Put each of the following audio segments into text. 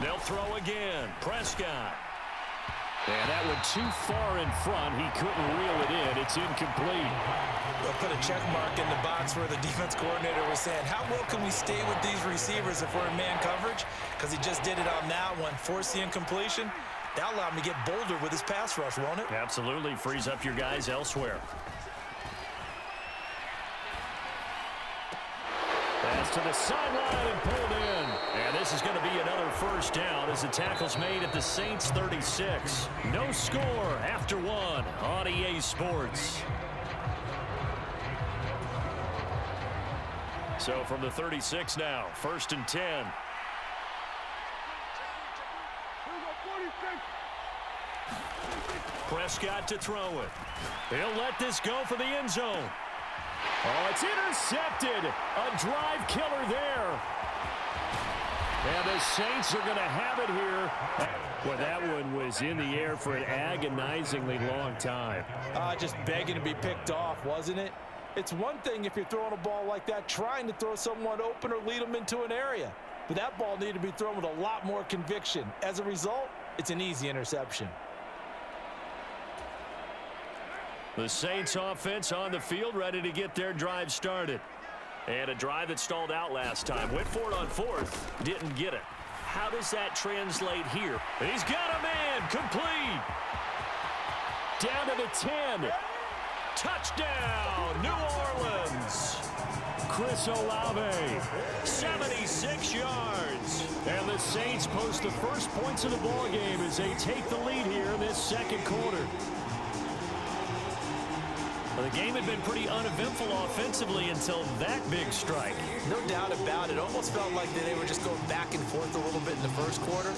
They'll throw again. Prescott. And that one too far in front. He couldn't reel it in. It's incomplete. They'll put a check mark in the box where the defense coordinator was saying, how well can we stay with these receivers if we're in man coverage? Because he just did it on that one. Force the incompletion. That allowed him to get bolder with his pass rush, won't it? Absolutely. Frees up your guys elsewhere. Pass to the sideline and pulled in. And this is going to be another first down as the tackle's made at the Saints 36. No score after one on EA Sports. So from the 36 now, 1st and 10. Prescott to throw it. He'll let this go for the end zone. Oh, it's intercepted. A drive killer there. And the Saints are going to have it here. Well, that one was in the air for an agonizingly long time. Just begging to be picked off, wasn't it? It's one thing if you're throwing a ball like that, trying to throw someone open or lead them into an area. But that ball needed to be thrown with a lot more conviction. As a result, it's an easy interception. The Saints offense on the field, ready to get their drive started. And a drive that stalled out last time. Went for it on 4th. Didn't get it. How does that translate here? He's got a man. Complete. Down to the 10. Touchdown, New Orleans. Chris Olave, 76 yards. And the Saints post the first points of the ballgame as they take the lead here in this second quarter. Well, the game had been pretty uneventful offensively until that big strike. No doubt about it. Almost felt like they were just going back and forth a little bit in the first quarter.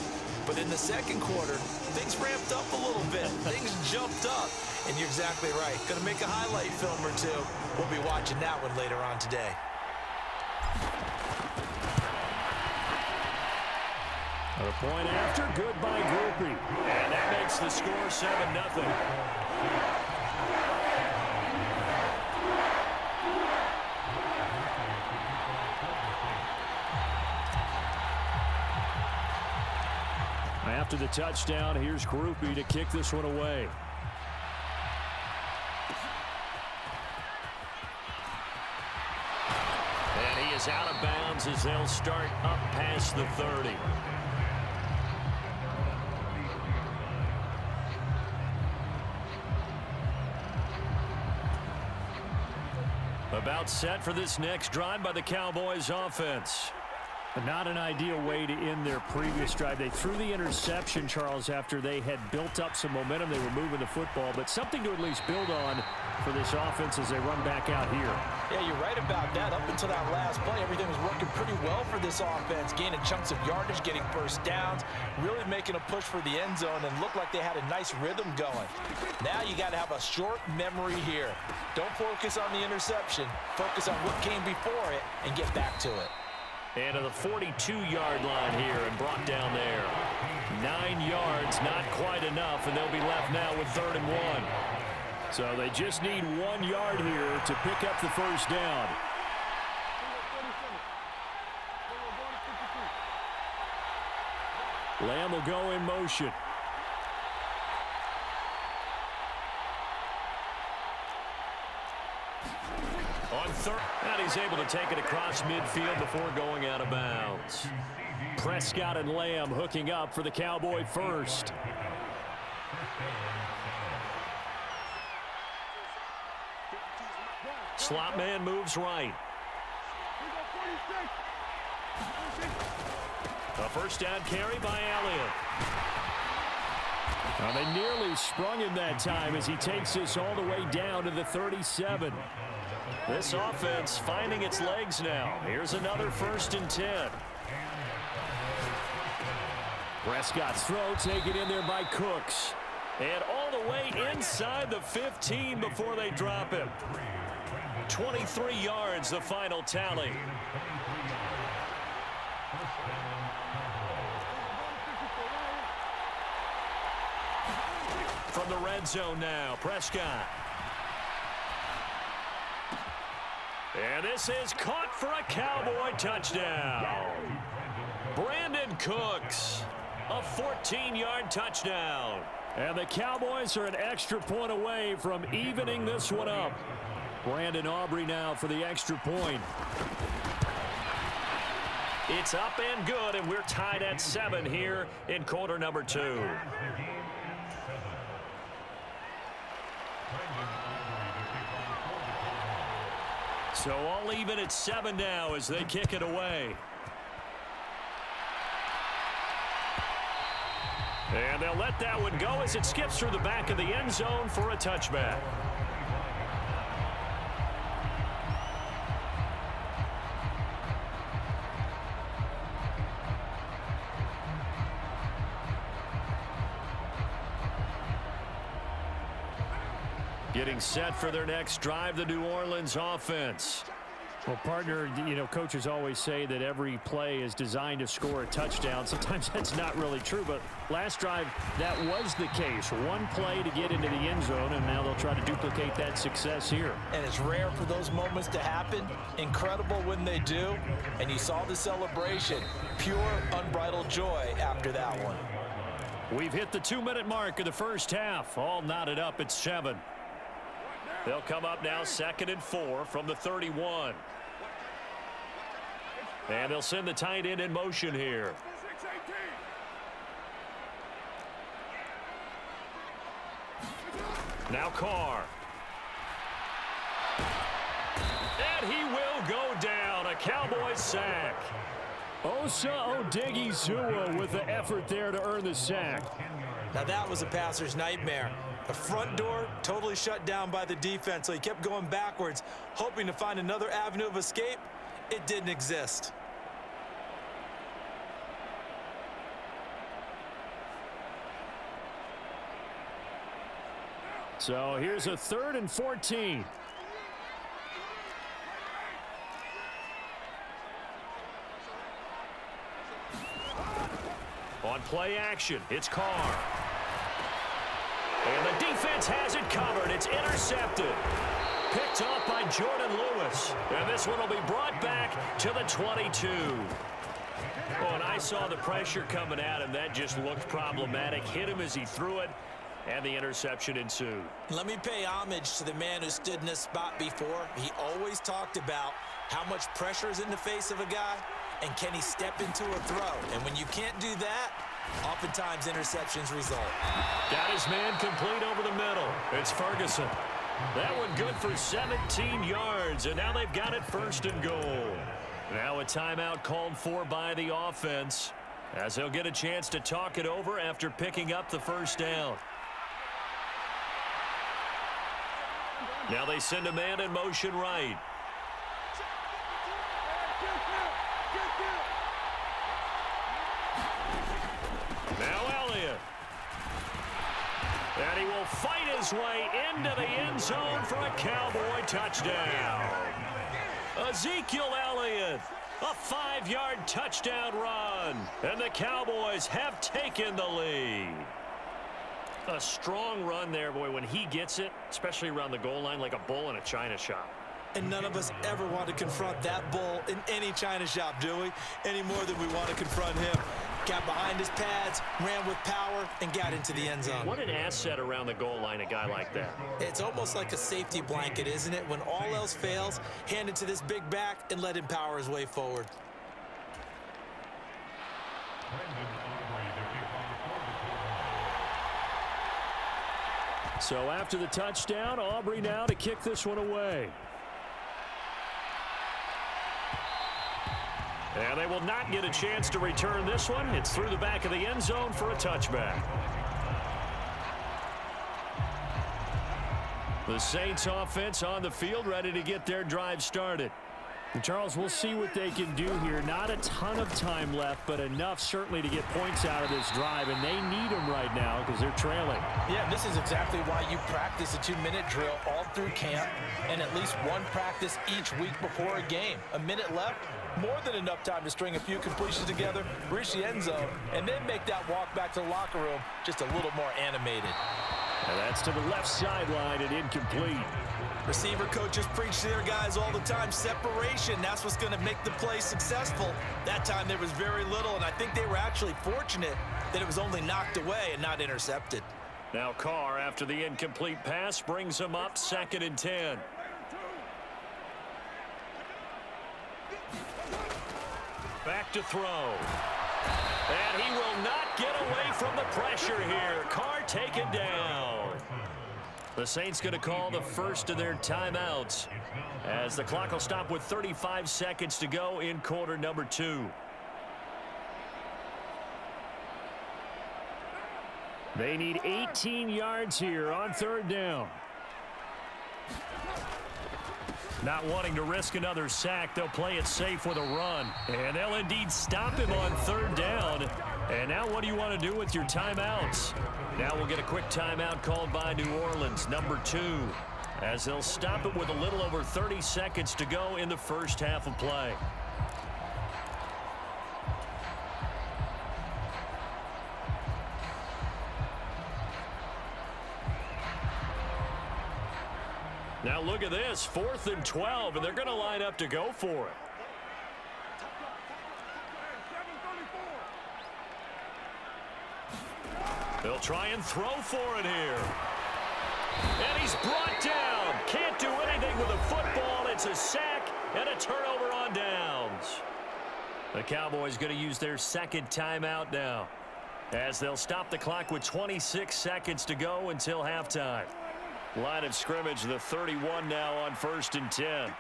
But in the second quarter, things ramped up a little bit. Things jumped up. And you're exactly right. Going to make a highlight film or two. We'll be watching that one later on today. A point after, good by Groupie. And that makes the score 7-0. After the touchdown, here's Groupie to kick this one away. And he is out of bounds as they'll start up past the 30. About set for this next drive by the Cowboys offense. Not an ideal way to end their previous drive. They threw the interception, Charles, after they had built up some momentum. They were moving the football, but something to at least build on for this offense as they run back out here. Yeah, you're right about that. Up until that last play, everything was working pretty well for this offense, gaining chunks of yardage, getting first downs, really making a push for the end zone, and looked like they had a nice rhythm going. Now you got to have a short memory here. Don't focus on the interception. Focus on what came before it and get back to it. And to the 42-yard line here and brought down there. 9 yards, not quite enough, and they'll be left now with 3rd and 1. So they just need 1 yard here to pick up the first down. Lamb will go in motion. On 3rd, and he's able to take it across midfield before going out of bounds. Prescott and Lamb hooking up for the Cowboy first. Slot man moves right. A first down carry by Elliott. Well, they nearly sprung him that time as he takes this all the way down to the 37. This offense finding its legs now. Here's another 1st and 10. Prescott's throw taken in there by Cooks. And all the way inside the 15 before they drop him. 23 yards, the final tally. From the red zone now, Prescott. And this is caught for a Cowboy touchdown. Brandon Cooks, a 14-yard touchdown. And the Cowboys are an extra point away from evening this one up. Brandon Aubrey now for the extra point. It's up and good, and we're tied at 7 here in quarter number 2. So all even at 7 now as they kick it away. And they'll let that one go as it skips through the back of the end zone for a touchback. Getting set for their next drive, the New Orleans offense. Well, partner, you know, coaches always say that every play is designed to score a touchdown. Sometimes that's not really true, but last drive, that was the case. One play to get into the end zone, and now they'll try to duplicate that success here. And it's rare for those moments to happen. Incredible when they do. And you saw the celebration. Pure, unbridled joy after that one. We've hit the 2-minute mark of the first half. All knotted up at 7. They'll come up now 2nd and 4 from the 31. And they'll send the tight end in motion here. Now Carr. And he will go down. A Cowboys sack. Osa Odighizuwa with the effort there to earn the sack. Now that was a passer's nightmare. The front door totally shut down by the defense, so he kept going backwards, hoping to find another avenue of escape. It didn't exist. So here's a 3rd and 14. On play action, it's Carr. And the defense has it covered. It's intercepted. Picked off by Jordan Lewis. And this one will be brought back to the 22. Oh, and I saw the pressure coming at him. That just looked problematic. Hit him as he threw it, and the interception ensued. Let me pay homage to the man who stood in this spot before. He always talked about how much pressure is in the face of a guy, and can he step into a throw. And when you can't do that, oftentimes interceptions result. Got his man complete over the middle. It's Ferguson. That one good for 17 yards, and now they've got it 1st and goal. Now a timeout called for by the offense as they'll get a chance to talk it over after picking up the 1st down. Now they send a man in motion right. Now Elliott. And he will fight his way into the end zone for a Cowboy touchdown. Ezekiel Elliott, a 5-yard touchdown run. And the Cowboys have taken the lead. A strong run there, boy, when he gets it, especially around the goal line, like a bull in a china shop. And none of us ever want to confront that bull in any china shop, do we? Any more than we want to confront him. Got behind his pads, ran with power, and got into the end zone. What an asset around the goal line, a guy like that. It's almost like a safety blanket, isn't it? When all else fails, hand it to this big back and let him power his way forward. So after the touchdown, Aubrey now to kick this one away. And they will not get a chance to return this one. It's through the back of the end zone for a touchback. The Saints offense on the field ready to get their drive started. And Charles, we'll see what they can do here. Not a ton of time left, but enough certainly to get points out of this drive, and they need them right now because they're trailing. Yeah, this is exactly why you practice a 2-minute drill all through camp and at least one practice each week before a game. A minute left, more than enough time to string a few completions together, reach the end zone, and then make that walk back to the locker room just a little more animated. And that's to the left sideline and incomplete. Receiver coaches preach to their guys all the time. Separation, that's what's going to make the play successful. That time there was very little, and I think they were actually fortunate that it was only knocked away and not intercepted. Now Carr, after the incomplete pass, brings him up 2nd and 10. Back to throw. And he will not get away from the pressure here. Carr taken down. The Saints going to call the first of their timeouts as the clock will stop with 35 seconds to go in quarter number 2. They need 18 yards here on 3rd down. Not wanting to risk another sack, they'll play it safe with a run. And they'll indeed stop him on 3rd down. And now what do you want to do with your timeouts? Now we'll get a quick timeout called by New Orleans, number 2, as they'll stop it with a little over 30 seconds to go in the first half of play. Now look at this, 4th and 12, and they're going to line up to go for it. They'll try and throw for it here. And he's brought down. Can't do anything with the football. It's a sack and a turnover on downs. The Cowboys going to use their 2nd timeout now, as they'll stop the clock with 26 seconds to go until halftime. Line of scrimmage, the 31 now on 1st and 10.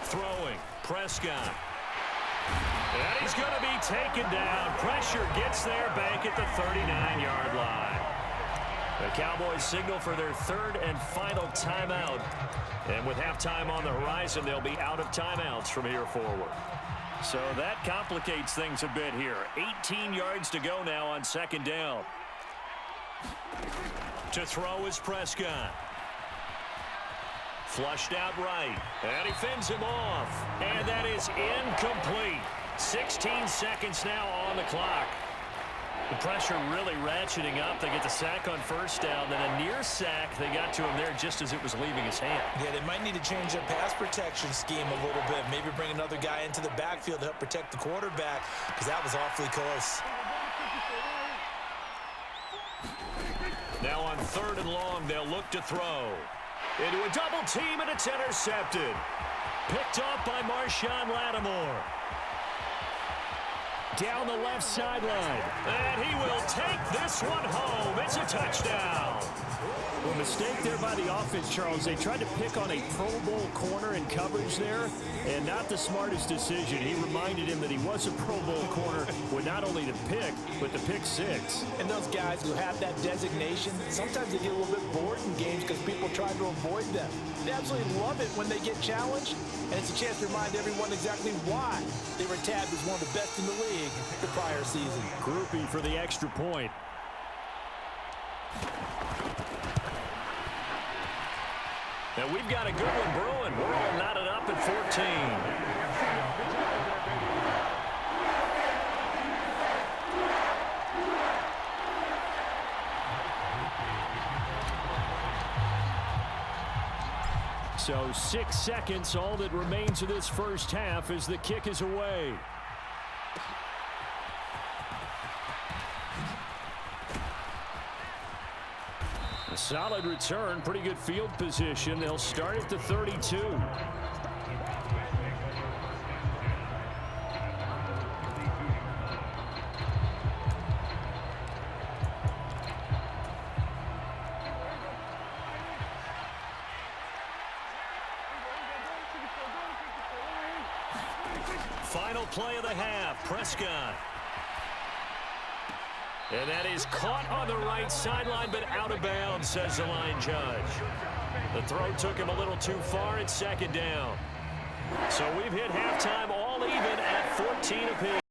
Throwing, Prescott. And he's going to be taken down. Pressure gets there back at the 39-yard line. The Cowboys signal for their 3rd and final timeout. And with halftime on the horizon, they'll be out of timeouts from here forward. So that complicates things a bit here. 18 yards to go now on 2nd down. To throw is Prescott. Flushed out right. And he fends him off. And that is incomplete. 16 seconds now on the clock. The pressure really ratcheting up. They get the sack on 1st down. Then a near sack. They got to him there just as it was leaving his hand. Yeah, they might need to change their pass protection scheme a little bit. Maybe bring another guy into the backfield to help protect the quarterback, because that was awfully close. Now on 3rd and long, they'll look to throw. Into a double team, and it's intercepted. Picked off by Marshawn Lattimore. Down the left sideline. And he will take this one home. It's a touchdown. Well, mistake there by the offense, Charles. They tried to pick on a Pro Bowl corner in coverage there, and not the smartest decision. He reminded him that he was a Pro Bowl corner with not only the pick, but the pick 6. And those guys who have that designation, sometimes they get a little bit bored in games because people try to avoid them. They absolutely love it when they get challenged, and it's a chance to remind everyone exactly why they were tabbed as one of the best in the league the prior season. Groupie for the extra point. Now we've got a good one brewing. We're all knotted up at 14. So 6 seconds, all that remains of this first half as the kick is away. A solid return, pretty good field position. They'll start at the 32. Final play of the half, Prescott. And that is caught on the right sideline, but out of bounds, says the line judge. The throw took him a little too far. It's 2nd down. So we've hit halftime all even at 14 apiece.